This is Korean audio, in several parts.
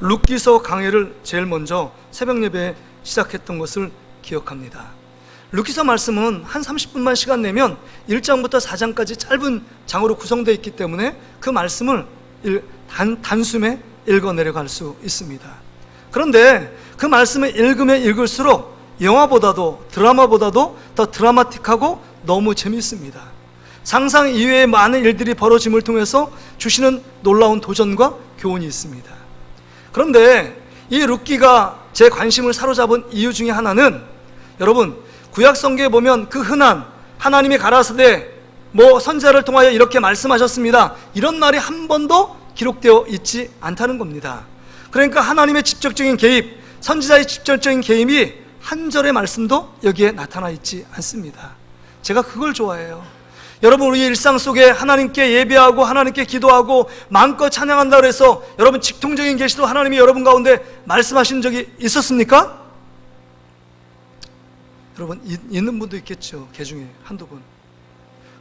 룻기서 강해를 제일 먼저 새벽 예배에 시작했던 것을 기억합니다. 룻기서 말씀은 한 30분만 시간 내면 1장부터 4장까지 짧은 장으로 구성되어 있기 때문에 그 말씀을 단숨에 읽어 내려갈 수 있습니다. 그런데 그 말씀을 읽으면 읽을수록 영화보다도 드라마보다도 더 드라마틱하고 너무 재미있습니다. 상상 이외의 많은 일들이 벌어짐을 통해서 주시는 놀라운 도전과 교훈이 있습니다. 그런데 이 룻기가 제 관심을 사로잡은 이유 중에 하나는, 여러분 구약 성경에 보면 그 흔한 하나님이 가라사대 선지자를 통하여 이렇게 말씀하셨습니다, 이런 말이 한 번도 기록되어 있지 않다는 겁니다. 그러니까 하나님의 직접적인 개입, 선지자의 직접적인 개입이 한 절의 말씀도 여기에 나타나 있지 않습니다. 제가 그걸 좋아해요. 여러분, 우리 일상 속에 하나님께 예배하고 하나님께 기도하고 마음껏 찬양한다고 해서 여러분 직통적인 계시도 하나님이 여러분 가운데 말씀하신 적이 있었습니까? 여러분 있는 분도 있겠죠. 개 중에 한두 분.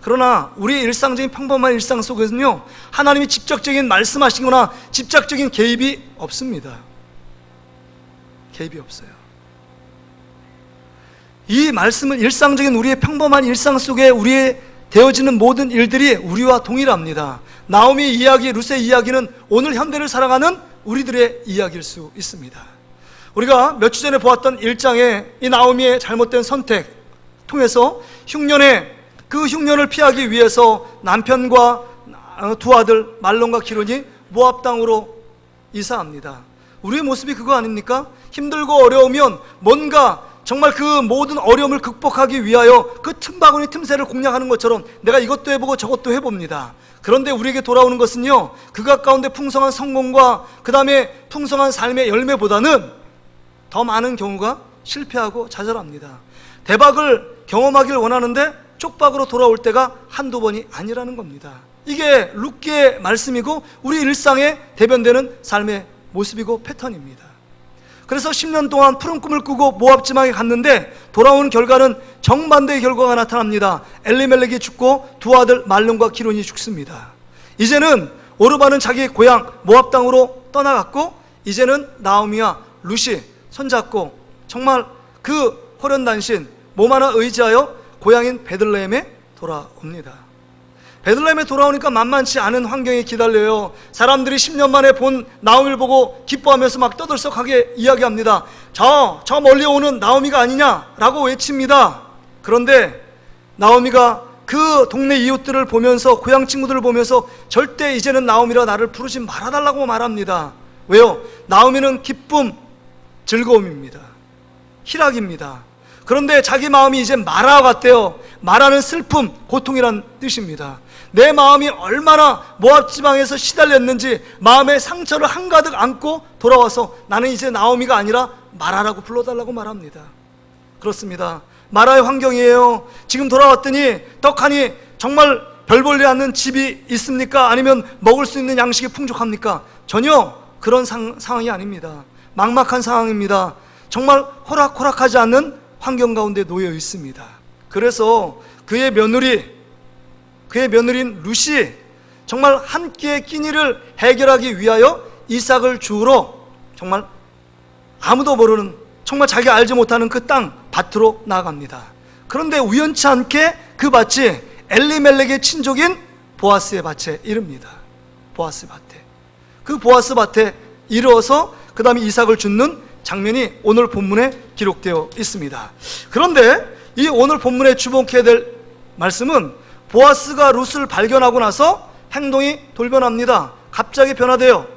그러나 우리의 일상적인 평범한 일상 속에서는요, 하나님이 직접적인 말씀하시거나 직접적인 개입이 없습니다. 개입이 없어요. 이 말씀은 일상적인 우리의 평범한 일상 속에 우리의 되어지는 모든 일들이 우리와 동일합니다. 나오미 이야기, 룻의 이야기는 오늘 현대를 살아가는 우리들의 이야기일 수 있습니다. 우리가 몇 주 전에 보았던 1장에 이 나오미의 잘못된 선택 통해서 그 흉년을 피하기 위해서 남편과 두 아들 말론과 기론이 모압 땅으로 이사합니다. 우리의 모습이 그거 아닙니까? 힘들고 어려우면 뭔가 정말 그 모든 어려움을 극복하기 위하여 그 틈바구니 틈새를 공략하는 것처럼 내가 이것도 해보고 저것도 해봅니다. 그런데 우리에게 돌아오는 것은요, 그가 가운데 풍성한 성공과 그 다음에 풍성한 삶의 열매보다는 더 많은 경우가 실패하고 좌절합니다. 대박을 경험하길 원하는데 쪽박으로 돌아올 때가 한두 번이 아니라는 겁니다. 이게 룻기의 말씀이고 우리 일상에 대변되는 삶의 모습이고 패턴입니다. 그래서 10년 동안 푸른 꿈을 꾸고 모압 지방에 갔는데 돌아오는 결과는 정반대의 결과가 나타납니다. 엘리멜렉이 죽고 두 아들 말론과 기론이 죽습니다. 이제는 오르바는 자기 고향 모압 땅으로 떠나갔고, 이제는 나오미와 룻이 손잡고 정말 그 호련단신 몸 하나 의지하여 고향인 베들레헴에 돌아옵니다. 베들레헴에 돌아오니까 만만치 않은 환경에 기다려요. 사람들이 10년 만에 본 나오미를 보고 기뻐하면서 막 떠들썩하게 이야기합니다. 저 멀리 오는 나오미가 아니냐라고 외칩니다. 그런데 나오미가 그 동네 이웃들을 보면서, 고향 친구들을 보면서 절대 이제는 나오미라 나를 부르지 말아달라고 말합니다. 왜요? 나오미는 기쁨, 즐거움입니다. 희락입니다. 그런데 자기 마음이 이제 마라와 같대요. 마라는 슬픔, 고통이란 뜻입니다. 내 마음이 얼마나 모압 지방에서 시달렸는지 마음의 상처를 한가득 안고 돌아와서 나는 이제 나오미가 아니라 마라라고 불러달라고 말합니다. 그렇습니다. 마라의 환경이에요. 지금 돌아왔더니 떡하니 정말 별 볼일 않는 집이 있습니까? 아니면 먹을 수 있는 양식이 풍족합니까? 전혀 그런 상황이 아닙니다. 막막한 상황입니다. 정말 호락호락하지 않는 환경 가운데 놓여 있습니다. 그래서 그의 며느리인 룻이 정말 한 끼의 끼니를 해결하기 위하여 이삭을 주우러 정말 아무도 모르는, 정말 자기가 알지 못하는 그 땅 밭으로 나아갑니다. 그런데 우연치 않게 그 밭이 엘리멜렉의 친족인 보아스의 밭에 이릅니다. 보아스 밭에. 그 보아스 밭에 이르러서 그 다음에 이삭을 줍는 장면이 오늘 본문에 기록되어 있습니다. 그런데 이 오늘 본문에 주목해야 될 말씀은 보아스가 룻을 발견하고 나서 행동이 돌변합니다. 갑자기 변화돼요.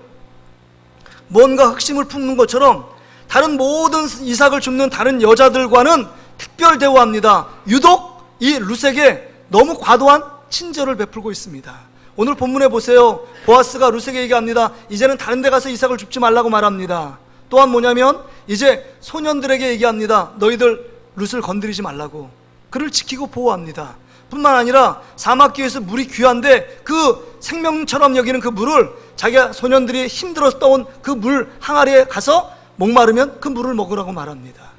뭔가 흑심을 품는 것처럼 다른 모든 이삭을 줍는 다른 여자들과는 특별 대우합니다. 유독 이 룻에게 너무 과도한 친절을 베풀고 있습니다. 오늘 본문에 보세요. 보아스가 룻에게 얘기합니다. 이제는 다른 데 가서 이삭을 줍지 말라고 말합니다. 또한 뭐냐면 이제 소년들에게 얘기합니다. 너희들 룻을 건드리지 말라고. 그를 지키고 보호합니다. 뿐만 아니라 사막길에서 물이 귀한데 그 생명처럼 여기는 그 물을 자기가 소년들이 힘들어서 떠온 그 물 항아리에 가서 목마르면 그 물을 먹으라고 말합니다.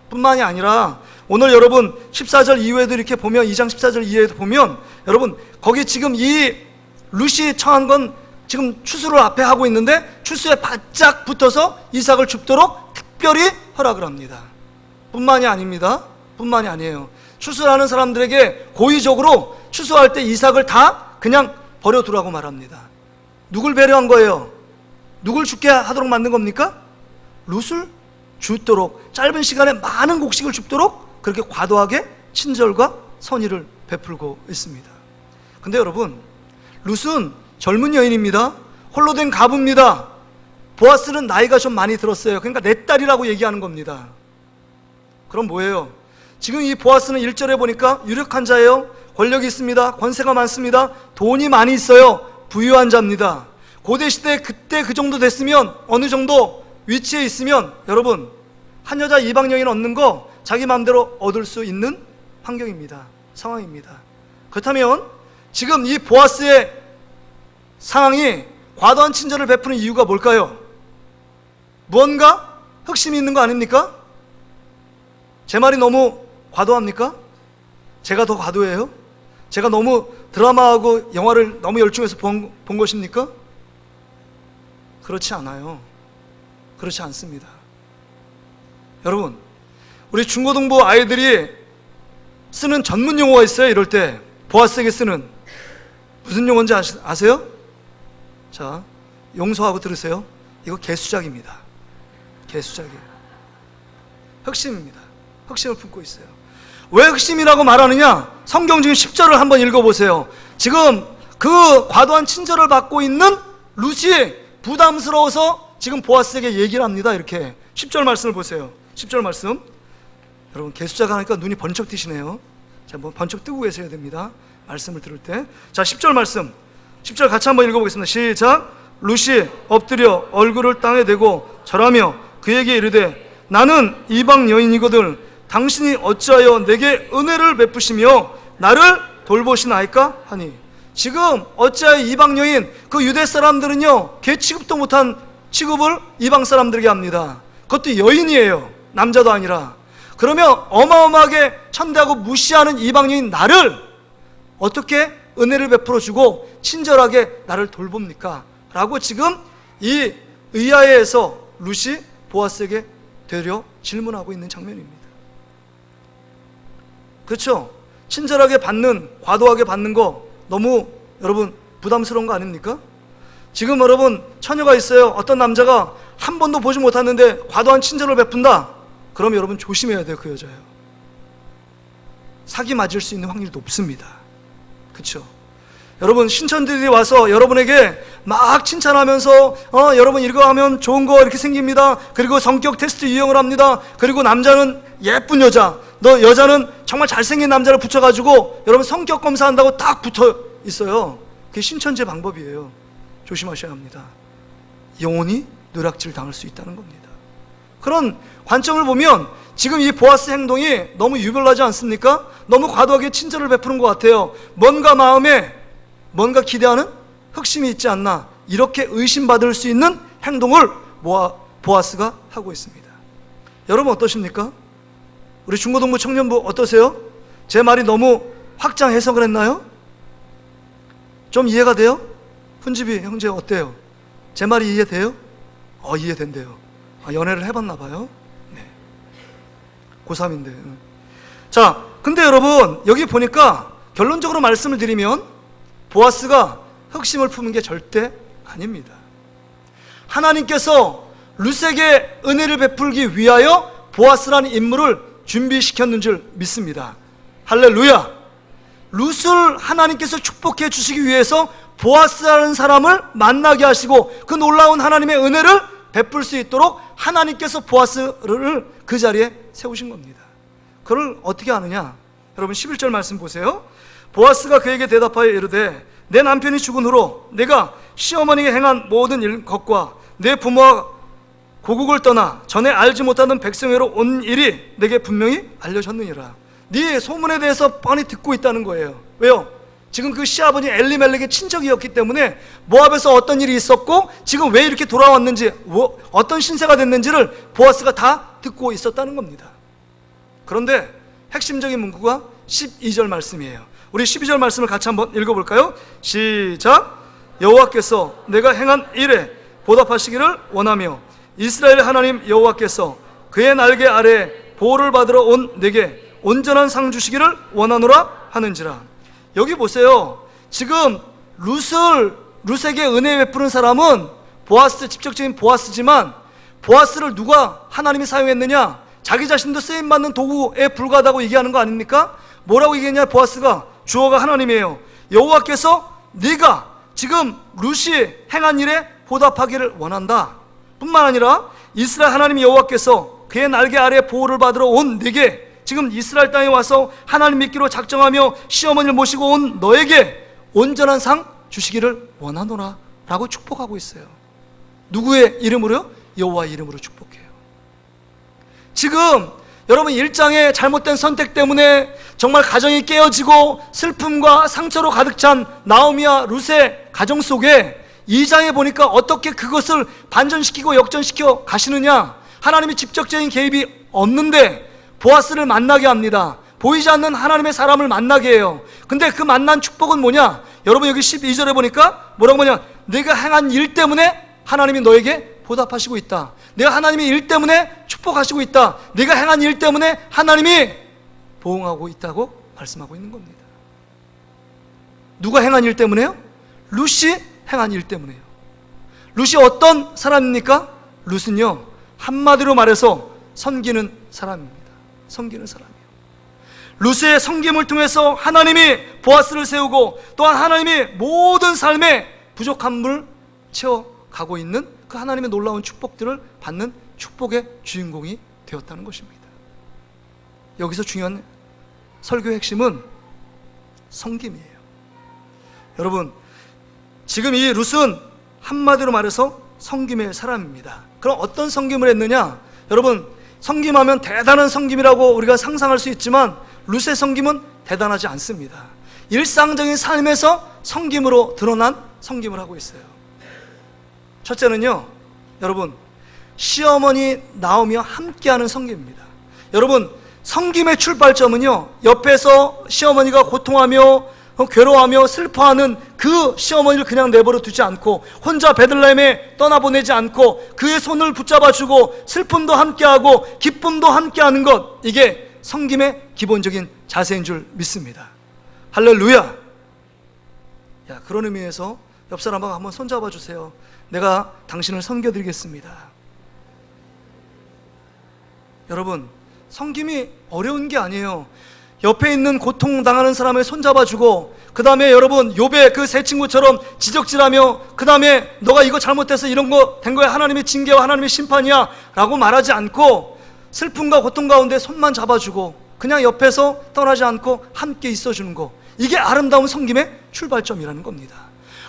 뿐만이 아니라 오늘 여러분 14절 이후에도 이렇게 보면, 2장 14절 이후에도 보면 여러분 거기 지금 이 룻이 처한 건 지금 추수를 앞에 하고 있는데 추수에 바짝 붙어서 이삭을 줍도록 특별히 허락을 합니다. 뿐만이 아닙니다. 뿐만이 아니에요. 추수하는 사람들에게 고의적으로 추수할 때 이삭을 다 그냥 버려두라고 말합니다. 누굴 배려한 거예요? 누굴 죽게 하도록 만든 겁니까? 룻을 줍도록, 짧은 시간에 많은 곡식을 줍도록 그렇게 과도하게 친절과 선의를 베풀고 있습니다. 근데 여러분, 룻은 젊은 여인입니다. 홀로 된 가부입니다. 보아스는 나이가 좀 많이 들었어요. 그러니까 내 딸이라고 얘기하는 겁니다. 그럼 뭐예요? 지금 이 보아스는 1절에 보니까 유력한 자예요. 권력이 있습니다. 권세가 많습니다. 돈이 많이 있어요. 부유한 자입니다. 고대시대 그때 그 정도 됐으면, 어느 정도 위치에 있으면 여러분, 한 여자 이방 여인 얻는 거 자기 마음대로 얻을 수 있는 환경입니다. 상황입니다. 그렇다면 지금 이 보아스의 상황이 과도한 친절을 베푸는 이유가 뭘까요? 무언가 흑심이 있는 거 아닙니까? 제 말이 너무 과도합니까? 제가 더 과도해요? 제가 너무 드라마하고 영화를 너무 열중해서 본 것입니까? 그렇지 않아요. 그렇지 않습니다. 여러분, 우리 중고등부 아이들이 쓰는 전문 용어가 있어요. 이럴 때 보아스에게 쓰는 무슨 용어인지 아세요? 자, 용서하고 들으세요. 이거 개수작입니다. 개수작이에요. 흑심입니다. 흑심을 품고 있어요. 왜 흑심이라고 말하느냐? 성경 중에 10절을 한번 읽어보세요. 지금 그 과도한 친절을 받고 있는 룻이 부담스러워서 지금 보아스에게 얘기를 합니다. 이렇게 10절 말씀을 보세요. 10절 말씀. 여러분, 개수작 하니까 눈이 번쩍 뜨시네요. 자, 뭐 번쩍 뜨고 계셔야 됩니다. 말씀을 들을 때. 자, 10절 말씀. 10절 같이 한번 읽어보겠습니다. 시작. 룻이 엎드려 얼굴을 땅에 대고 절하며 그에게 이르되 나는 이방 여인이거든 당신이 어찌하여 내게 은혜를 베푸시며 나를 돌보시나이까 하니. 지금 어찌하여 이방 여인, 그 유대 사람들은요 개 취급도 못한 취급을 이방 사람들에게 합니다. 그것도 여인이에요. 남자도 아니라. 그러면 어마어마하게 천대하고 무시하는 이방 여인 나를 어떻게 은혜를 베풀어 주고 친절하게 나를 돌봅니까? 라고 지금 이 의아해에서 룻이 보아스에게 되려 질문하고 있는 장면입니다. 그렇죠? 친절하게 받는, 과도하게 받는 거 너무 여러분 부담스러운 거 아닙니까? 지금 여러분 처녀가 있어요. 어떤 남자가 한 번도 보지 못했는데 과도한 친절을 베푼다. 그럼 여러분 조심해야 돼요. 그 여자예요. 사기 맞을 수 있는 확률이 높습니다. 그렇죠? 여러분, 신천들이 와서 여러분에게 막 칭찬하면서 여러분 이거 하면 좋은 거 이렇게 생깁니다. 그리고 성격 테스트 유형을 합니다. 그리고 남자는 예쁜 여자, 너 여자는 정말 잘생긴 남자를 붙여가지고 여러분 성격 검사한다고 딱 붙어 있어요. 그게 신천지의 방법이에요. 조심하셔야 합니다. 영혼이 누락질 당할 수 있다는 겁니다. 그런 관점을 보면 지금 이 보아스 행동이 너무 유별나지 않습니까? 너무 과도하게 친절을 베푸는 것 같아요. 뭔가 마음에 뭔가 기대하는 흑심이 있지 않나, 이렇게 의심받을 수 있는 행동을 보아스가 하고 있습니다. 여러분 어떠십니까? 우리 중고등부 청년부 어떠세요? 제 말이 너무 확장 해석을 했나요? 좀 이해가 돼요? 훈집이 형제 어때요? 제 말이 이해돼요? 이해된대요. 연애를 해봤나 봐요. 네. 고3인데. 자, 근데 여러분 여기 보니까 결론적으로 말씀을 드리면 보아스가 흑심을 품은 게 절대 아닙니다. 하나님께서 룻에게 은혜를 베풀기 위하여 보아스라는 인물을 준비시켰는 줄 믿습니다. 할렐루야. 룻을 하나님께서 축복해 주시기 위해서 보아스라는 사람을 만나게 하시고 그 놀라운 하나님의 은혜를 베풀 수 있도록 하나님께서 보아스를 그 자리에 세우신 겁니다. 그걸 어떻게 아느냐? 여러분 11절 말씀 보세요. 보아스가 그에게 대답하여 이르되 내 남편이 죽은 후로 내가 시어머니에게 행한 모든 일 것과 내 부모와 고국을 떠나 전에 알지 못하던 백성회로 온 일이 내게 분명히 알려졌느니라. 네 소문에 대해서 뻔히 듣고 있다는 거예요. 왜요? 지금 그 시아버지 엘리멜렉의 친척이었기 때문에 모압에서 어떤 일이 있었고 지금 왜 이렇게 돌아왔는지 어떤 신세가 됐는지를 보아스가 다 듣고 있었다는 겁니다. 그런데 핵심적인 문구가 12절 말씀이에요. 우리 12절 말씀을 같이 한번 읽어볼까요? 시작. 여호와께서 내가 행한 일에 보답하시기를 원하며 이스라엘 하나님 여호와께서 그의 날개 아래 보호를 받으러 온 내게 온전한 상 주시기를 원하노라 하는지라. 여기 보세요. 지금 룻에게 은혜 베푸는 사람은 보아스, 직접적인 보아스지만 보아스를 누가 하나님이 사용했느냐? 자기 자신도 쓰임받는 도구에 불과하다고 얘기하는 거 아닙니까? 뭐라고 얘기했냐? 보아스가 주어가 하나님이에요. 여호와께서 네가 지금 룻이 행한 일에 보답하기를 원한다 뿐만 아니라 이스라엘 하나님 여호와께서 그의 날개 아래 보호를 받으러 온 네게, 지금 이스라엘 땅에 와서 하나님 믿기로 작정하며 시어머니를 모시고 온 너에게 온전한 상 주시기를 원하노라 라고 축복하고 있어요. 누구의 이름으로요? 여호와의 이름으로 축복해요. 지금 여러분 1장의 잘못된 선택 때문에 정말 가정이 깨어지고 슬픔과 상처로 가득 찬 나오미와 룻의 가정 속에 2장에 보니까 어떻게 그것을 반전시키고 역전시켜 가시느냐. 하나님이 직접적인 개입이 없는데 보아스를 만나게 합니다. 보이지 않는 하나님의 사람을 만나게 해요. 근데 그 만난 축복은 뭐냐? 여러분 여기 12절에 보니까 뭐라고 하냐? 내가 행한 일 때문에 하나님이 너에게 보답하시고 있다. 내가 하나님의 일 때문에 축복하시고 있다. 내가 행한 일 때문에 하나님이 보응하고 있다고 말씀하고 있는 겁니다. 누가 행한 일 때문에요? 룻이 행한 일 때문에요. 룻이 어떤 사람입니까? 룻은요, 한마디로 말해서 섬기는 사람입니다. 섬기는 사람이에요. 룻의 섬김을 통해서 하나님이 보아스를 세우고 또한 하나님이 모든 삶의 부족함을 채워가고 있는 그 하나님의 놀라운 축복들을 받는 축복의 주인공이 되었다는 것입니다. 여기서 중요한 설교의 핵심은 섬김이에요. 여러분, 지금 이 룻은 한마디로 말해서 섬김의 사람입니다. 그럼 어떤 섬김을 했느냐? 여러분, 섬김하면 대단한 섬김이라고 우리가 상상할 수 있지만 룻의 섬김은 대단하지 않습니다. 일상적인 삶에서 섬김으로 드러난 섬김을 하고 있어요. 첫째는요, 여러분, 시어머니 나오며 함께하는 섬김입니다. 여러분, 섬김의 출발점은요, 옆에서 시어머니가 고통하며 괴로워하며 슬퍼하는 그 시어머니를 그냥 내버려 두지 않고 혼자 베들레헴에 떠나보내지 않고 그의 손을 붙잡아주고 슬픔도 함께하고 기쁨도 함께하는 것, 이게 섬김의 기본적인 자세인 줄 믿습니다. 할렐루야. 야, 그런 의미에서 옆 사람하고 한번 손잡아 주세요. 내가 당신을 섬겨드리겠습니다. 여러분, 섬김이 어려운 게 아니에요. 옆에 있는 고통당하는 사람을 손잡아주고, 그 다음에 여러분 욥의 그 세 친구처럼 지적질하며, 그 다음에 너가 이거 잘못해서 이런 거 된 거야, 하나님의 징계와 하나님의 심판이야 라고 말하지 않고 슬픔과 고통 가운데 손만 잡아주고 그냥 옆에서 떠나지 않고 함께 있어주는 거, 이게 아름다운 섬김의 출발점이라는 겁니다.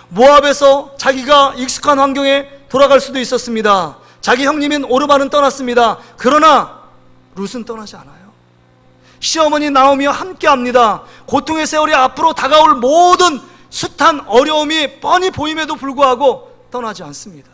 모압에서 자기가 익숙한 환경에 돌아갈 수도 있었습니다. 자기 형님인 오르반은 떠났습니다. 그러나 룻은 떠나지 않아요. 시어머니 나오며 함께합니다. 고통의 세월이 앞으로 다가올 모든 숱한 어려움이 뻔히 보임에도 불구하고 떠나지 않습니다.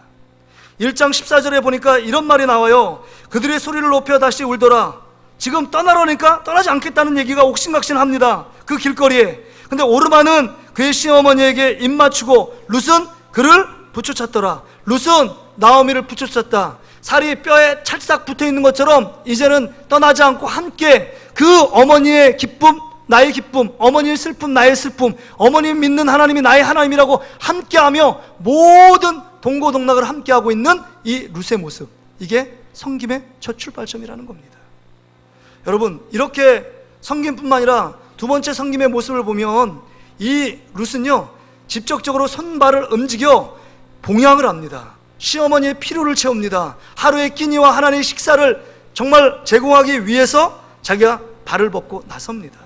1장 14절에 보니까 이런 말이 나와요. 그들의 소리를 높여 다시 울더라. 지금 떠나려니까 떠나지 않겠다는 얘기가 옥신각신합니다. 그 길거리에. 근데 오르반은 그의 시어머니에게 입 맞추고 룻은 그를 부쫓았더라. 룻은 나오미를 부쫓았다. 살이 뼈에 찰싹 붙어있는 것처럼 이제는 떠나지 않고 함께 그 어머니의 기쁨, 나의 기쁨, 어머니의 슬픔, 나의 슬픔, 어머니 믿는 하나님이 나의 하나님이라고 함께하며 모든 동고동락을 함께하고 있는 이 룻의 모습, 이게 섬김의 첫 출발점이라는 겁니다. 여러분, 이렇게 섬김뿐만 아니라 두 번째 섬김의 모습을 보면 이 룻은요, 직접적으로 손발을 움직여 봉양을 합니다. 시어머니의 필요를 채웁니다. 하루의 끼니와 하나님의 식사를 정말 제공하기 위해서 자기가 발을 벗고 나섭니다.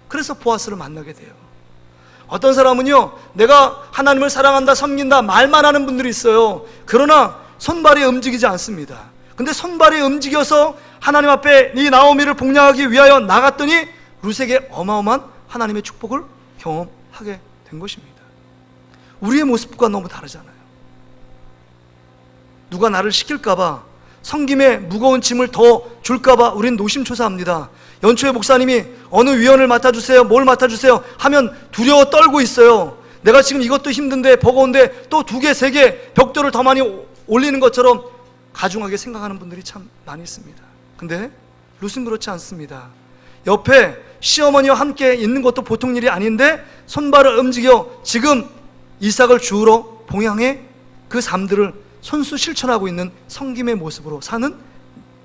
그래서 보아스를 만나게 돼요. 어떤 사람은요, 내가 하나님을 사랑한다, 섬긴다 말만 하는 분들이 있어요. 그러나 손발이 움직이지 않습니다. 근데 손발이 움직여서 하나님 앞에 이 나오미를 복양하기 위하여 나갔더니 룻에게 어마어마한 하나님의 축복을 경험하게 된 것입니다. 우리의 모습과 너무 다르잖아요. 누가 나를 시킬까봐, 섬김의 무거운 짐을 더 줄까봐 우린 노심초사합니다. 연초에 목사님이 어느 위원을 맡아주세요, 뭘 맡아주세요 하면 두려워 떨고 있어요. 내가 지금 이것도 힘든데 버거운데 또 2개, 3개 벽돌을 더 많이 올리는 것처럼 가중하게 생각하는 분들이 참 많이 있습니다. 근데 룻은 그렇지 않습니다. 옆에 시어머니와 함께 있는 것도 보통 일이 아닌데 손발을 움직여 지금 이삭을 주우러 봉양해 그 삶들을 손수 실천하고 있는 성김의 모습으로 사는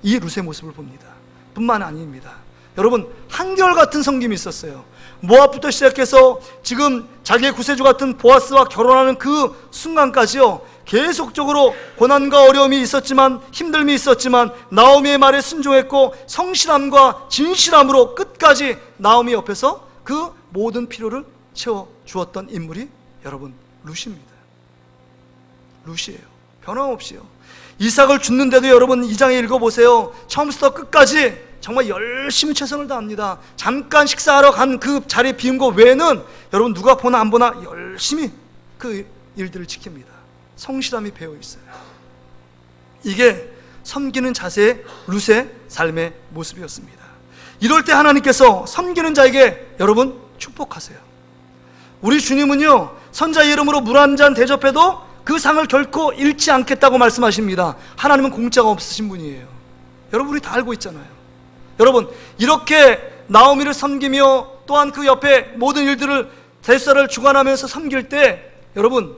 이 룻의 모습을 봅니다. 뿐만 아닙니다. 여러분, 한결같은 성김이 있었어요. 모압부터 시작해서 지금 자기의 구세주 같은 보아스와 결혼하는 그 순간까지요, 계속적으로 고난과 어려움이 있었지만, 힘듦이 있었지만 나오미의 말에 순종했고 성실함과 진실함으로 끝까지 나오미 옆에서 그 모든 필요를 채워주었던 인물이 여러분 룻입니다. 룻이에요. 변함없이요. 이삭을 줍는데도 여러분 2장에 읽어보세요. 처음부터 끝까지 정말 열심히 최선을 다합니다. 잠깐 식사하러 간 그 자리에 비운 거 외에는 여러분 누가 보나 안 보나 열심히 그 일들을 지킵니다. 성실함이 배어 있어요. 이게 섬기는 자세의 룻의 삶의 모습이었습니다. 이럴 때 하나님께서 섬기는 자에게 여러분 축복하세요. 우리 주님은요, 선자의 이름으로 물 한 잔 대접해도 그 상을 결코 잃지 않겠다고 말씀하십니다. 하나님은 공짜가 없으신 분이에요. 여러분, 우리 다 알고 있잖아요. 여러분, 이렇게 나오미를 섬기며 또한 그 옆에 모든 일들을 대수사를 주관하면서 섬길 때 여러분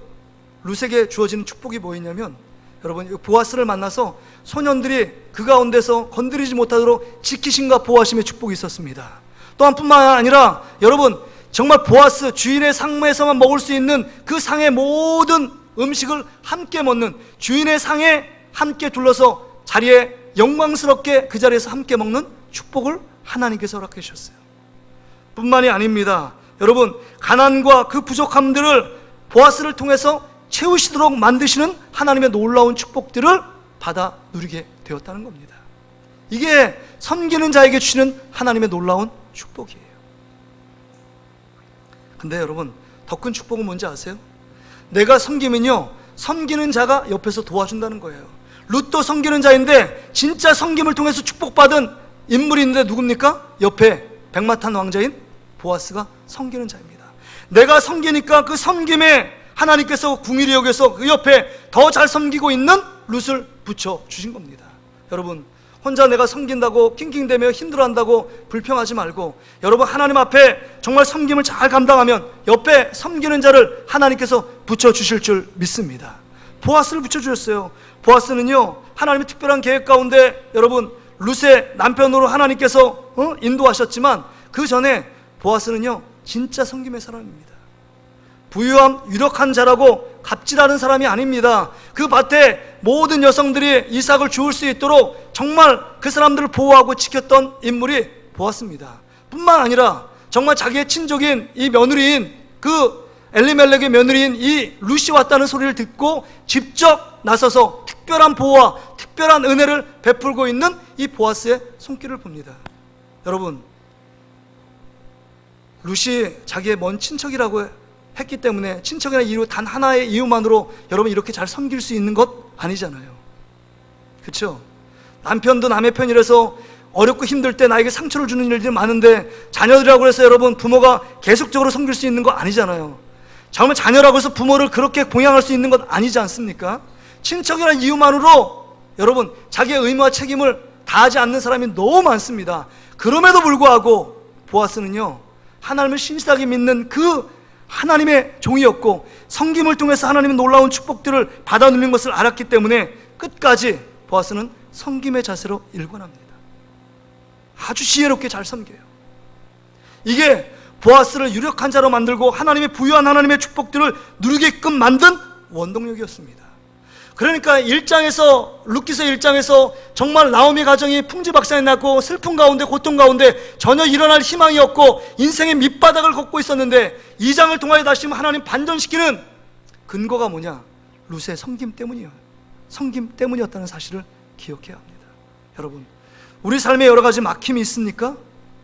룻에게 주어지는 축복이 뭐였냐면, 여러분 보아스를 만나서 소년들이 그 가운데서 건드리지 못하도록 지키심과 보호하심의 축복이 있었습니다. 또한 뿐만 아니라 여러분 정말 보아스 주인의 상에서만 먹을 수 있는 그 상의 모든 음식을 함께 먹는, 주인의 상에 함께 둘러서 자리에 영광스럽게 그 자리에서 함께 먹는 축복을 하나님께서 허락해 주셨어요. 뿐만이 아닙니다. 여러분, 가난과 그 부족함들을 보아스를 통해서 채우시도록 만드시는 하나님의 놀라운 축복들을 받아 누리게 되었다는 겁니다. 이게 섬기는 자에게 주시는 하나님의 놀라운 축복이에요. 근데 여러분, 더 큰 축복은 뭔지 아세요? 내가 섬기면요, 섬기는 자가 옆에서 도와준다는 거예요. 룻도 섬기는 자인데 진짜 섬김을 통해서 축복받은 인물이 있는데 누굽니까? 옆에 백마탄 왕자인 보아스가 섬기는 자입니다. 내가 섬기니까 그 섬김에 하나님께서 궁일이 여겨서 그 옆에 더 잘 섬기고 있는 룻을 붙여주신 겁니다. 여러분, 혼자 내가 섬긴다고 낑낑대며 힘들어한다고 불평하지 말고, 여러분 하나님 앞에 정말 섬김을 잘 감당하면 옆에 섬기는 자를 하나님께서 붙여주실 줄 믿습니다. 보아스를 붙여주셨어요. 보아스는요, 하나님의 특별한 계획 가운데 여러분 룻의 남편으로 하나님께서 인도하셨지만 그 전에 보아스는요 진짜 섬김의 사람입니다. 부유함, 유력한 자라고 갑질하는 사람이 아닙니다. 그 밭에 모든 여성들이 이삭을 주울 수 있도록 정말 그 사람들을 보호하고 지켰던 인물이 보았습니다. 뿐만 아니라 정말 자기의 친족인 이 며느리인 그 엘리멜렉의 며느리인 이 룻이 왔다는 소리를 듣고 직접 나서서 특별한 보호와 특별한 은혜를 베풀고 있는 이 보아스의 손길을 봅니다. 여러분, 룻이 자기의 먼 친척이라고 했기 때문에 친척이라는 이유 단 하나의 이유만으로 여러분 이렇게 잘 섬길 수 있는 것 아니잖아요. 그렇죠? 남편도 남의 편이라서 어렵고 힘들 때 나에게 상처를 주는 일들이 많은데 자녀들이라고 해서 여러분 부모가 계속적으로 섬길 수 있는 거 아니잖아요. 정말 자녀라고 해서 부모를 그렇게 봉양할 수 있는 것 아니지 않습니까? 친척이라는 이유만으로 여러분 자기의 의무와 책임을 다하지 않는 사람이 너무 많습니다. 그럼에도 불구하고 보아스는요, 하나님을 신실하게 믿는 그 하나님의 종이었고 섬김을 통해서 하나님의 놀라운 축복들을 받아 누리는 것을 알았기 때문에 끝까지 보아스는 섬김의 자세로 일관합니다. 아주 지혜롭게 잘 섬겨요. 이게 보아스를 유력한 자로 만들고 하나님의 부유한 하나님의 축복들을 누리게끔 만든 원동력이었습니다. 그러니까 1장에서 룻기서 1장에서 정말 나오미 가정이 풍지박산이 났고 슬픔 가운데 고통 가운데 전혀 일어날 희망이 없고 인생의 밑바닥을 걷고 있었는데 2장을 통하여 다시 하나님 반전시키는 근거가 뭐냐? 룻의 섬김 때문이에요. 섬김 때문이었다는 사실을 기억해야 합니다. 여러분, 우리 삶에 여러 가지 막힘이 있습니까?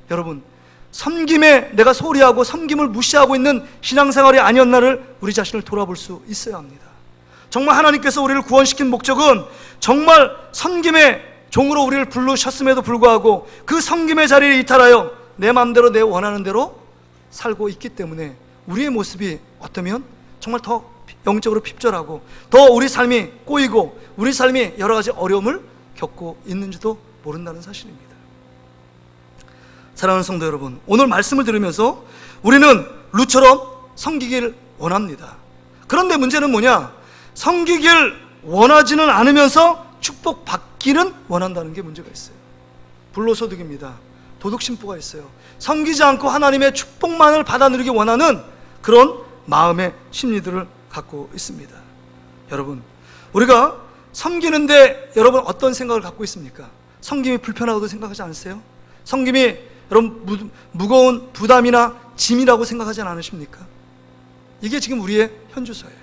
여러분, 섬김에 내가 소홀히 하고 섬김을 무시하고 있는 신앙생활이 아니었나를 우리 자신을 돌아볼 수 있어야 합니다. 정말 하나님께서 우리를 구원시킨 목적은 정말 섬김의 종으로 우리를 부르셨음에도 불구하고 그 섬김의 자리에 이탈하여 내 마음대로 내 원하는 대로 살고 있기 때문에 우리의 모습이 어떠면 정말 더 영적으로 핍절하고 더 우리 삶이 꼬이고 우리 삶이 여러 가지 어려움을 겪고 있는지도 모른다는 사실입니다. 사랑하는 성도 여러분, 오늘 말씀을 들으면서 우리는 룻처럼 섬기길 원합니다. 그런데 문제는 뭐냐? 섬기길 원하지는 않으면서 축복받기는 원한다는 게 문제가 있어요. 불로소득입니다. 도덕심보가 있어요. 섬기지 않고 하나님의 축복만을 받아 누리기 원하는 그런 마음의 심리들을 갖고 있습니다. 여러분, 우리가 섬기는데 여러분 어떤 생각을 갖고 있습니까? 섬김이 불편하다고 생각하지 않으세요? 섬김이 여러분 무거운 부담이나 짐이라고 생각하지 않으십니까? 이게 지금 우리의 현주소예요.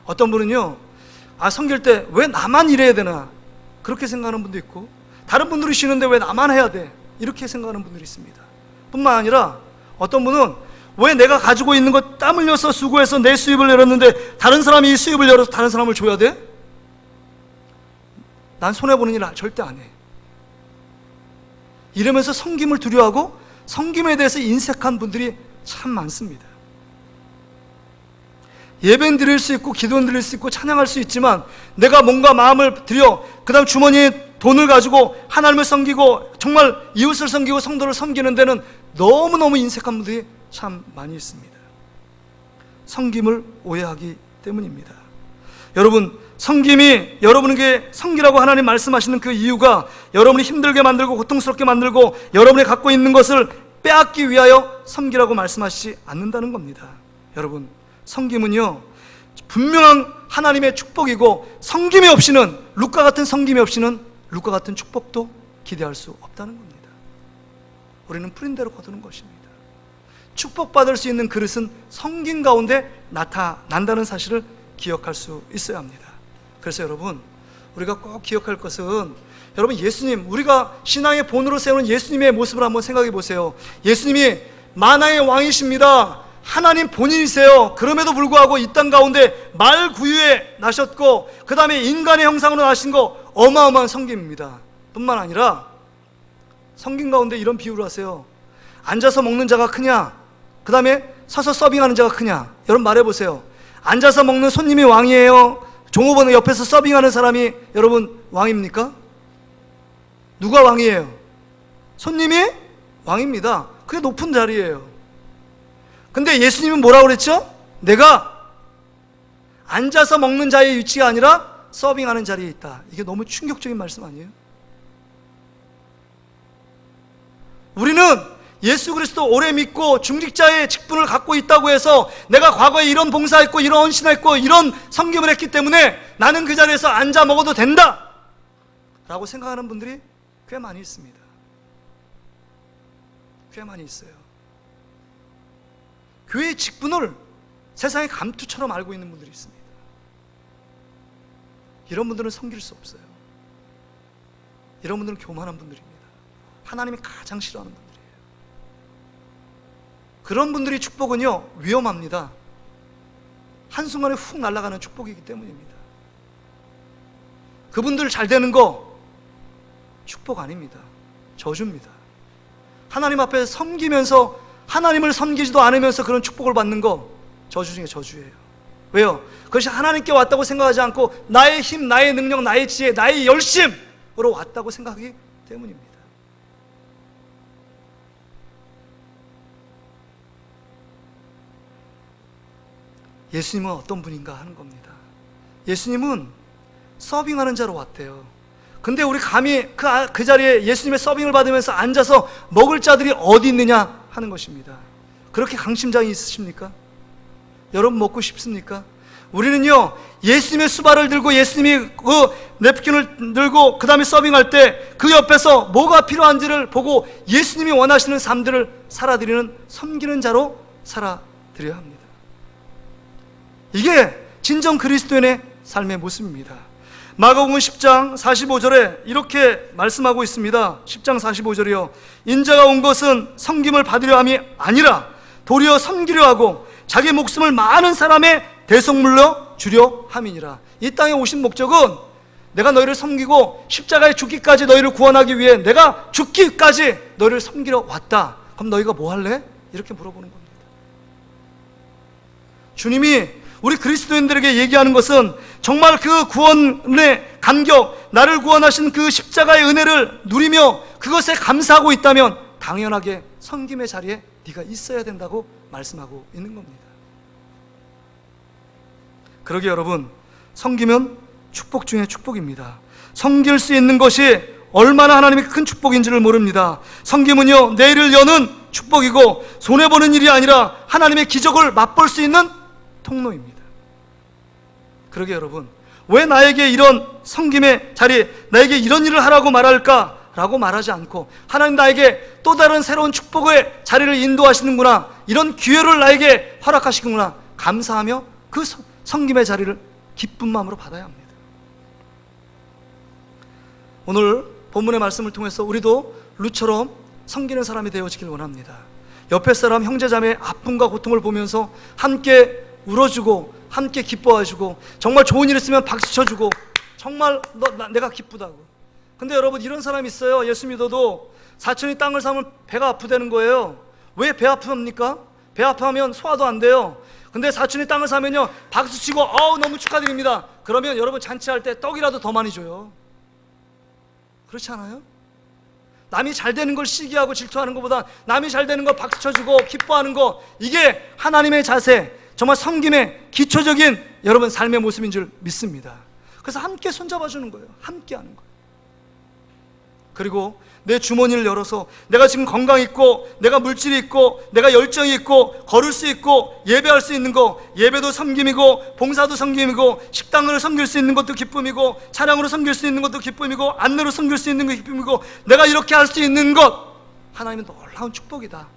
어떤 분은요, 섬길 때 왜 나만 일해야 되나 그렇게 생각하는 분도 있고, 다른 분들이 쉬는데 왜 나만 해야 돼 이렇게 생각하는 분들이 있습니다. 뿐만 아니라 어떤 분은 왜 내가 가지고 있는 것 땀 흘려서 수고해서 내 수입을 열었는데 다른 사람이 이 수입을 열어서 다른 사람을 줘야 돼? 난 손해보는 일 절대 안 해. 이러면서 섬김을 두려워하고 섬김에 대해서 인색한 분들이 참 많습니다. 예배는 드릴 수 있고 기도는 드릴 수 있고 찬양할 수 있지만 내가 뭔가 마음을 들여 그 다음 주머니에 돈을 가지고 하나님을 섬기고 정말 이웃을 섬기고 성도를 섬기는 데는 너무너무 인색한 분들이 참 많이 있습니다. 섬김을 오해하기 때문입니다. 여러분, 섬김이 여러분에게 섬기라고 하나님 말씀하시는 그 이유가 여러분이 힘들게 만들고 고통스럽게 만들고 여러분이 갖고 있는 것을 빼앗기 위하여 섬기라고 말씀하시지 않는다는 겁니다. 여러분, 섬김은요 분명한 하나님의 축복이고 섬김이 없이는 룻과 같은 섬김이 없이는 룻과 같은 축복도 기대할 수 없다는 겁니다. 우리는 풀인 대로 거두는 것입니다. 축복받을 수 있는 그릇은 섬김 가운데 나타난다는 사실을 기억할 수 있어야 합니다. 그래서 여러분, 우리가 꼭 기억할 것은 여러분, 예수님, 우리가 신앙의 본으로 세우는 예수님의 모습을 한번 생각해 보세요. 예수님이 만왕의 왕이십니다. 하나님 본인이세요. 그럼에도 불구하고 이 땅 가운데 말구유에 나셨고 그 다음에 인간의 형상으로 나신 거 어마어마한 섬김입니다. 뿐만 아니라 섬김 가운데 이런 비유를 하세요. 앉아서 먹는 자가 크냐, 그 다음에 서서 서빙하는 자가 크냐. 여러분 말해보세요. 앉아서 먹는 손님이 왕이에요? 종업원 옆에서 서빙하는 사람이 여러분 왕입니까? 누가 왕이에요? 손님이 왕입니다. 그게 높은 자리예요. 근데 예수님은 뭐라고 그랬죠? 내가 앉아서 먹는 자의 위치가 아니라 서빙하는 자리에 있다. 이게 너무 충격적인 말씀 아니에요? 우리는 예수 그리스도 오래 믿고 중직자의 직분을 갖고 있다고 해서 내가 과거에 이런 봉사했고 이런 헌신했고 이런 섬김을 했기 때문에 나는 그 자리에서 앉아 먹어도 된다 라고 생각하는 분들이 꽤 많이 있습니다. 꽤 많이 있어요. 교회의 직분을 세상의 감투처럼 알고 있는 분들이 있습니다. 이런 분들은 섬길 수 없어요. 이런 분들은 교만한 분들입니다. 하나님이 가장 싫어하는 분들이에요. 그런 분들이 축복은요 위험합니다. 한순간에 훅 날아가는 축복이기 때문입니다. 그분들 잘 되는 거 축복 아닙니다. 저주입니다. 하나님 앞에 섬기면서 하나님을 섬기지도 않으면서 그런 축복을 받는 거 저주 중에 저주예요. 왜요? 그것이 하나님께 왔다고 생각하지 않고 나의 힘, 나의 능력, 나의 지혜, 나의 열심으로 왔다고 생각하기 때문입니다. 예수님은 어떤 분인가 하는 겁니다. 예수님은 서빙하는 자로 왔대요. 근데 우리 감히 그 자리에 예수님의 서빙을 받으면서 앉아서 먹을 자들이 어디 있느냐 하는 것입니다. 그렇게 강심장이 있으십니까? 여러분 먹고 싶습니까? 우리는요 예수님의 수발을 들고 예수님이 그 냅킨을 들고 그 다음에 서빙할 때 그 옆에서 뭐가 필요한지를 보고 예수님이 원하시는 삶들을 살아드리는 섬기는 자로 살아드려야 합니다. 이게 진정 그리스도인의 삶의 모습입니다. 마가복음 10장 45절에 이렇게 말씀하고 있습니다. 10장 45절이요. 인자가 온 것은 섬김을 받으려 함이 아니라 도리어 섬기려 하고 자기 목숨을 많은 사람의 대속물로 주려 함이니라. 이 땅에 오신 목적은 내가 너희를 섬기고 십자가에 죽기까지 너희를 구원하기 위해 내가 죽기까지 너희를 섬기러 왔다. 그럼 너희가 뭐 할래? 이렇게 물어보는 겁니다. 주님이 우리 그리스도인들에게 얘기하는 것은 정말 그 구원의 감격, 나를 구원하신 그 십자가의 은혜를 누리며 그것에 감사하고 있다면 당연하게 섬김의 자리에 네가 있어야 된다고 말씀하고 있는 겁니다. 그러게 여러분, 섬기면 축복 중에 축복입니다. 섬길 수 있는 것이 얼마나 하나님의 큰 축복인지를 모릅니다. 섬김은요, 내일을 여는 축복이고 손해보는 일이 아니라 하나님의 기적을 맛볼 수 있는 통로입니다. 그러게 여러분, 왜 나에게 이런 섬김의 자리, 나에게 이런 일을 하라고 말할까? 라고 말하지 않고 하나님 나에게 또 다른 새로운 축복의 자리를 인도하시는구나, 이런 기회를 나에게 허락하시는구나 감사하며 그 섬김의 자리를 기쁜 마음으로 받아야 합니다. 오늘 본문의 말씀을 통해서 우리도 룻처럼 섬기는 사람이 되어지길 원합니다. 옆에 사람 형제자매의 아픔과 고통을 보면서 함께 울어주고 함께 기뻐해주고 정말 좋은 일 있으면 박수 쳐주고 정말 내가 기쁘다고. 근데 여러분, 이런 사람이 있어요. 예수 믿어도 사촌이 땅을 사면 배가 아프다는 거예요. 왜 배 아프합니까? 배 아파하면 소화도 안 돼요. 근데 사촌이 땅을 사면요, 박수 치고 너무 축하드립니다. 그러면 여러분 잔치할 때 떡이라도 더 많이 줘요. 그렇지 않아요? 남이 잘 되는 걸 시기하고 질투하는 것보다 남이 잘 되는 걸 박수 쳐주고 기뻐하는 거, 이게 하나님의 자세, 정말 섬김의 기초적인 여러분 삶의 모습인 줄 믿습니다. 그래서 함께 손잡아 주는 거예요. 함께 하는 거예요. 그리고 내 주머니를 열어서 내가 지금 건강 있고 내가 물질이 있고 내가 열정이 있고 걸을 수 있고 예배할 수 있는 거, 예배도 섬김이고 봉사도 섬김이고 식당으로 섬길 수 있는 것도 기쁨이고 찬양으로 섬길 수 있는 것도 기쁨이고 안내로 섬길 수 있는 것도 기쁨이고 내가 이렇게 할 수 있는 것, 하나님은 놀라운 축복이다.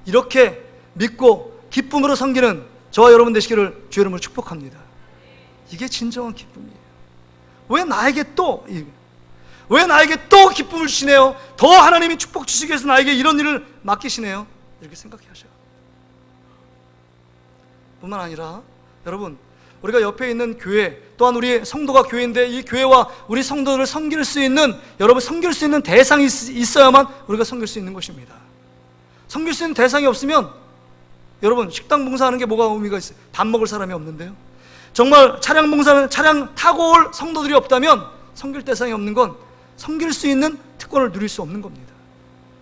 이렇게 믿고 기쁨으로 섬기는 저와 여러분 되시기를 주의 이름으로 축복합니다. 이게 진정한 기쁨이에요. 왜 나에게 또 기쁨을 주시네요? 더 하나님이 축복 주시기 위해서 나에게 이런 일을 맡기시네요? 이렇게 생각하셔요. 뿐만 아니라 여러분, 우리가 옆에 있는 교회, 또한 우리 성도가 교회인데 이 교회와 우리 성도를 섬길 수 있는, 여러분 섬길 수 있는 대상이 있어야만 우리가 섬길 수 있는 것입니다. 섬길 수 있는 대상이 없으면 여러분 식당 봉사하는 게 뭐가 의미가 있어요? 밥 먹을 사람이 없는데요. 정말 차량 봉사는 차량 타고 올 성도들이 없다면 섬길 대상이 없는 건 섬길 수 있는 특권을 누릴 수 없는 겁니다.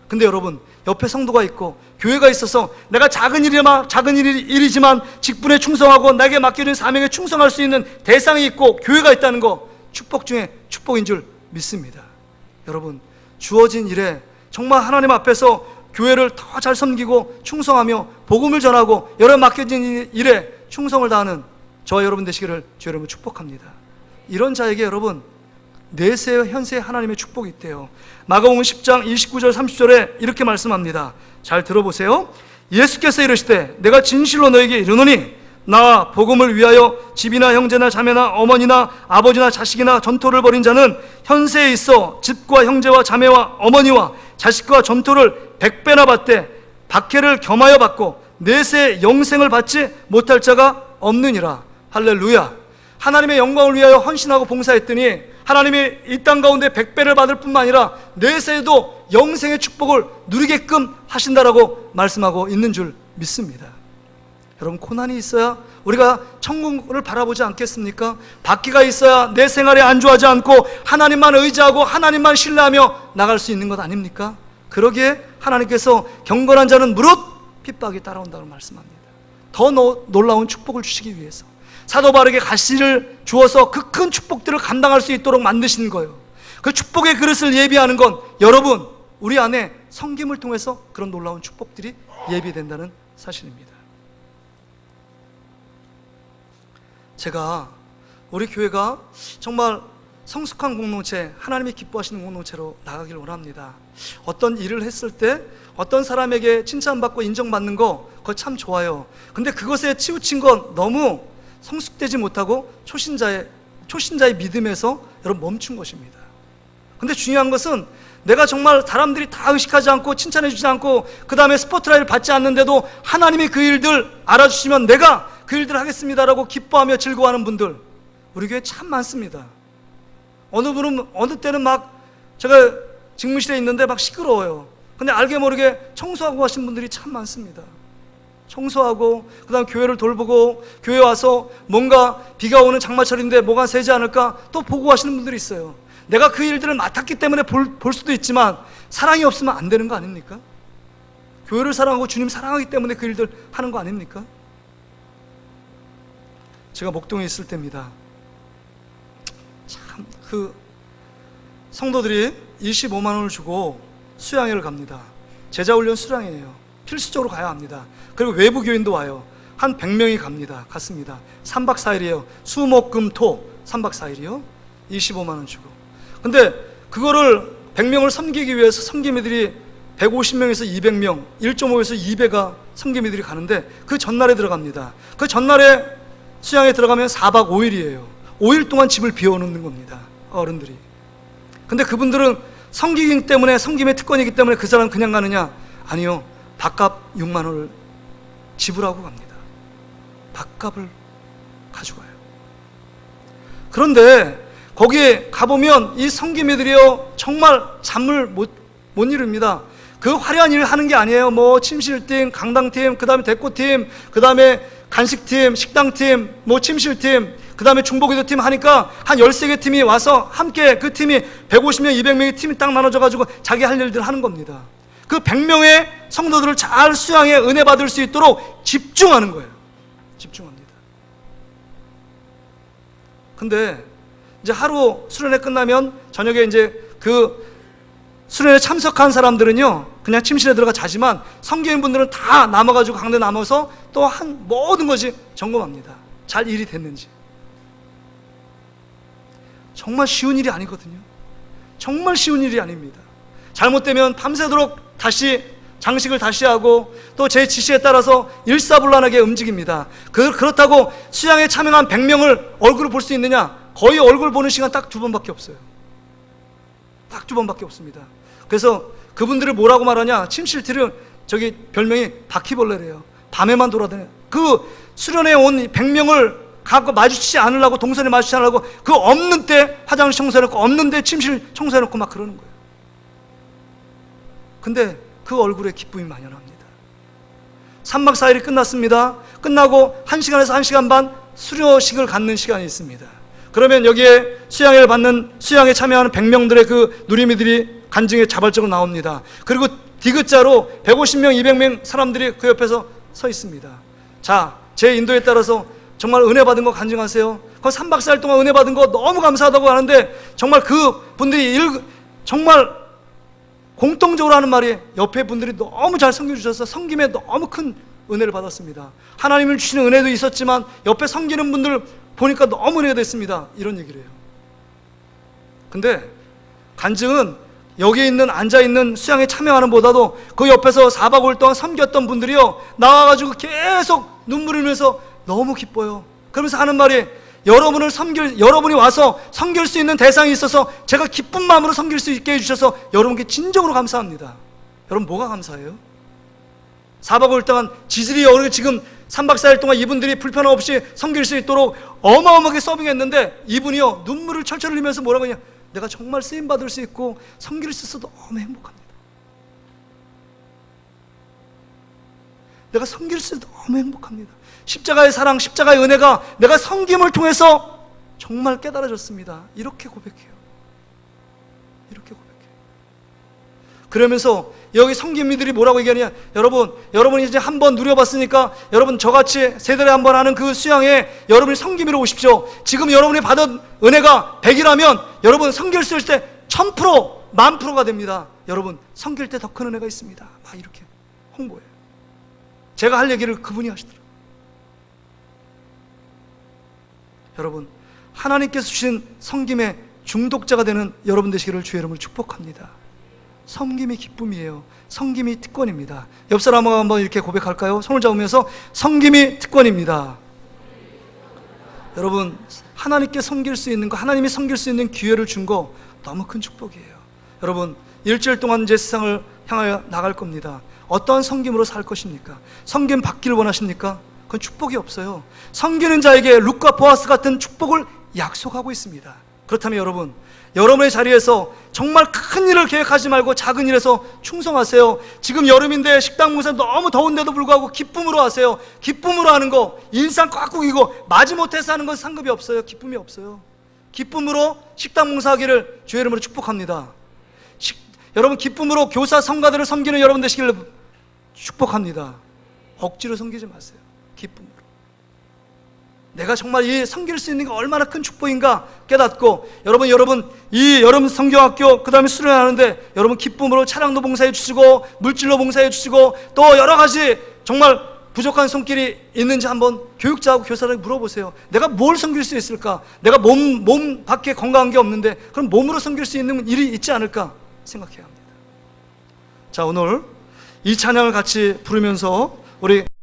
근데 여러분, 옆에 성도가 있고 교회가 있어서 내가 작은 일이지만 직분에 충성하고 나에게 맡겨진 사명에 충성할 수 있는 대상이 있고 교회가 있다는 거, 축복 중에 축복인 줄 믿습니다. 여러분, 주어진 일에 정말 하나님 앞에서 교회를 더 잘 섬기고 충성하며 복음을 전하고 여러분 맡겨진 일에 충성을 다하는 저와 여러분 되시기를 주 여러분 축복합니다. 이런 자에게 여러분 내세의 현세의 하나님의 축복이 있대요. 마가복음 10장 29절 30절에 이렇게 말씀합니다. 잘 들어보세요. 예수께서 이르시되 내가 진실로 너에게 이르노니 나 복음을 위하여 집이나 형제나 자매나 어머니나 아버지나 자식이나 전토를 벌인 자는 현세에 있어 집과 형제와 자매와 어머니와 자식과 전토를 100배나 받되 박해를 겸하여 받고 내세 영생을 받지 못할 자가 없느니라. 할렐루야. 하나님의 영광을 위하여 헌신하고 봉사했더니 하나님이 이 땅 가운데 100배를 받을 뿐만 아니라 내세에도 영생의 축복을 누리게끔 하신다라고 말씀하고 있는 줄 믿습니다. 여러분, 고난이 있어야 우리가 천국을 바라보지 않겠습니까? 박해가 있어야 내 생활에 안주하지 않고 하나님만 의지하고 하나님만 신뢰하며 나갈 수 있는 것 아닙니까? 그러기에 하나님께서 경건한 자는 무릇 핍박이 따라온다고 말씀합니다. 더 놀라운 축복을 주시기 위해서 사도 바울에게 가시를 주어서 그 큰 축복들을 감당할 수 있도록 만드신 거예요. 그 축복의 그릇을 예비하는 건 여러분, 우리 안에 섬김을 통해서 그런 놀라운 축복들이 예비된다는 사실입니다. 제가 우리 교회가 정말 성숙한 공동체, 하나님이 기뻐하시는 공동체로 나가길 원합니다. 어떤 일을 했을 때 어떤 사람에게 칭찬받고 인정받는 거, 그거 참 좋아요. 근데 그것에 치우친 건 너무 성숙되지 못하고 초신자의 믿음에서 여러분 멈춘 것입니다. 근데 중요한 것은 내가 정말 사람들이 다 의식하지 않고 칭찬해 주지 않고 그 다음에 스포트라이트를 받지 않는데도 하나님이 그 일들 알아주시면 내가 그 일들 하겠습니다라고 기뻐하며 즐거워하는 분들 우리 교회에 참 많습니다. 어느 분은 어느 때는 막 제가 직무실에 있는데 막 시끄러워요. 근데 알게 모르게 청소하고 가신 분들이 참 많습니다. 청소하고 그 다음 교회를 돌보고 교회 와서 뭔가 비가 오는 장마철인데 뭐가 새지 않을까 또 보고 하시는 분들이 있어요. 내가 그 일들을 맡았기 때문에 볼 수도 있지만 사랑이 없으면 안 되는 거 아닙니까? 교회를 사랑하고 주님 사랑하기 때문에 그 일들 하는 거 아닙니까? 제가 목동에 있을 때입니다. 참 그 성도들이 25만 원을 주고 수양회를 갑니다. 제자훈련 수양회예요. 필수적으로 가야 합니다. 그리고 외부 교인도 와요. 한 100명이 갔습니다. 3박 4일이에요. 수, 목, 금, 토 3박 4일이요. 25만 원 주고. 근데 그거를 100명을 섬기기 위해서 섬기미들이 150명에서 200명, 1.5에서 2배가 섬기미들이 가는데 그 전날에 들어갑니다. 그 전날에 수양에 들어가면 4박 5일이에요. 5일 동안 집을 비워놓는 겁니다. 어른들이. 근데 그분들은 섬기기 때문에, 섬김의 특권이기 때문에 그 사람 그냥 가느냐? 아니요. 밥값 6만 원을 지불하고 갑니다. 밥값을 가져가요. 그런데 거기에 가보면 이 섬기미들이요 정말 잠을 못 이룹니다. 그 화려한 일을 하는 게 아니에요. 뭐 침실팀, 강당팀, 그 다음에 대꾸팀, 그 다음에 간식팀, 식당팀, 뭐 침실팀, 그 다음에 중보기도팀 하니까 한 13개 팀이 와서 함께 그 팀이 150명, 200명의 팀이 딱 나눠져가지고 자기 할 일들 하는 겁니다. 그 100명의 성도들을 잘 수양해 은혜 받을 수 있도록 집중하는 거예요. 집중합니다. 근데 이제 하루 수련회 끝나면 저녁에 이제 그 수련회 참석한 사람들은요 그냥 침실에 들어가 자지만 성교인분들은 다 남아가지고 강대 남아서 또 한 모든 것이 점검합니다. 잘 일이 됐는지. 정말 쉬운 일이 아니거든요. 정말 쉬운 일이 아닙니다. 잘못되면 밤새도록 다시 장식을 다시 하고 또 제 지시에 따라서 일사불란하게 움직입니다. 그렇다고 수양에 참여한 100명을 얼굴을 볼 수 있느냐? 거의 얼굴 보는 시간 딱 2번밖에 없어요. 딱 2번밖에 없습니다. 그래서 그분들을 뭐라고 말하냐? 침실들은 저기 별명이 바퀴벌레래요. 밤에만 돌아다녀요. 그 수련회에 온 100명을 갖고 마주치지 않으려고, 동선에 마주치지 않으려고 그 없는 때 화장실 청소해놓고 없는 데 침실 청소해놓고 막 그러는 거예요. 근데 그 얼굴에 기쁨이 만연합니다. 3박 4일이 끝났습니다. 끝나고 1시간에서 1시간 반 수료식을 갖는 시간이 있습니다. 그러면 여기에 수양회를 받는, 수양에 참여하는 100명들의 그 누리미들이 간증에 자발적으로 나옵니다. 그리고 디귿자로 150명, 200명 사람들이 그 옆에서 서 있습니다. 자, 제 인도에 따라서 정말 은혜 받은 거 간증하세요. 그 3박 4일 동안 은혜 받은 거 너무 감사하다고 하는데 정말 그 분들이 정말 공통적으로 하는 말이 옆에 분들이 너무 잘 섬겨주셔서 섬김에 너무 큰 은혜를 받았습니다. 하나님을 주시는 은혜도 있었지만 옆에 섬기는 분들 보니까 너무 은혜가 됐습니다. 이런 얘기를 해요. 근데 간증은 여기 있는 앉아있는 수양에 참여하는 보다도 그 옆에서 4박 5일 동안 섬겼던 분들이요 나와가지고 계속 눈물 흘리면서 너무 기뻐요. 그러면서 하는 말이 여러분이 와서 섬길 수 있는 대상이 있어서 제가 기쁜 마음으로 섬길 수 있게 해주셔서 여러분께 진정으로 감사합니다. 여러분 뭐가 감사해요? 4박 5일 동안 지질이 어르고 지금 3박 4일 동안 이분들이 불편 없이 섬길 수 있도록 어마어마하게 서빙했는데 이분이요 눈물을 철철 흘리면서 뭐라고 하냐, 내가 정말 쓰임받을 수 있고 섬길 수 있어서 너무 행복합니다. 내가 섬길 수 있어서 너무 행복합니다. 십자가의 사랑, 십자가의 은혜가 내가 섬김을 통해서 정말 깨달아졌습니다. 이렇게 고백해요. 이렇게 고백해요. 그러면서 여기 섬김이들이 뭐라고 얘기하냐, 여러분이 이제 한번 누려봤으니까 여러분 저같이 세달에 한 번 하는 그 수양에 여러분이 섬김으로 오십시오. 지금 여러분이 받은 은혜가 100이라면 여러분 섬길 수 있을 때 1000%, 10,000%가 됩니다. 여러분 섬길 때 더 큰 은혜가 있습니다. 막 이렇게 홍보해요. 제가 할 얘기를 그분이 하시더라고요. 여러분 하나님께서 주신 섬김의 중독자가 되는 여러분 되시기를 주의 이름으로 축복합니다. 섬김이 기쁨이에요. 섬김이 특권입니다. 옆 사람하고 한번 이렇게 고백할까요? 손을 잡으면서 섬김이 특권입니다. 여러분 하나님께 섬길 수 있는 거, 하나님이 섬길 수 있는 기회를 준 거 너무 큰 축복이에요. 여러분 일주일 동안 이제 세상을 향하여 나갈 겁니다. 어떠한 섬김으로 살 것입니까? 섬김 받기를 원하십니까? 그건 축복이 없어요. 섬기는 자에게 룻과 보아스 같은 축복을 약속하고 있습니다. 그렇다면 여러분, 여러분의 자리에서 정말 큰 일을 계획하지 말고 작은 일에서 충성하세요. 지금 여름인데 식당 문사 너무 더운데도 불구하고 기쁨으로 하세요. 기쁨으로 하는 거, 인상 꽉 구기고 마지못해서 하는 건 상급이 없어요. 기쁨이 없어요. 기쁨으로 식당 봉사하기를 주의 이름으로 축복합니다. 여러분, 기쁨으로 교사 성가들을 섬기는 여러분 되시기를 축복합니다. 억지로 섬기지 마세요. 기쁨으로. 내가 정말 이 섬길 수 있는 게 얼마나 큰 축복인가 깨닫고, 여러분 이 여름 성경학교 그 다음에 수련하는데 여러분 기쁨으로 차량도 봉사해 주시고 물질로 봉사해 주시고 또 여러 가지 정말 부족한 손길이 있는지 한번 교육자하고 교사들에게 물어보세요. 내가 뭘 섬길 수 있을까? 내가 몸 밖에 건강한 게 없는데 그럼 몸으로 섬길 수 있는 일이 있지 않을까 생각해야 합니다. 자, 오늘 이 찬양을 같이 부르면서 우리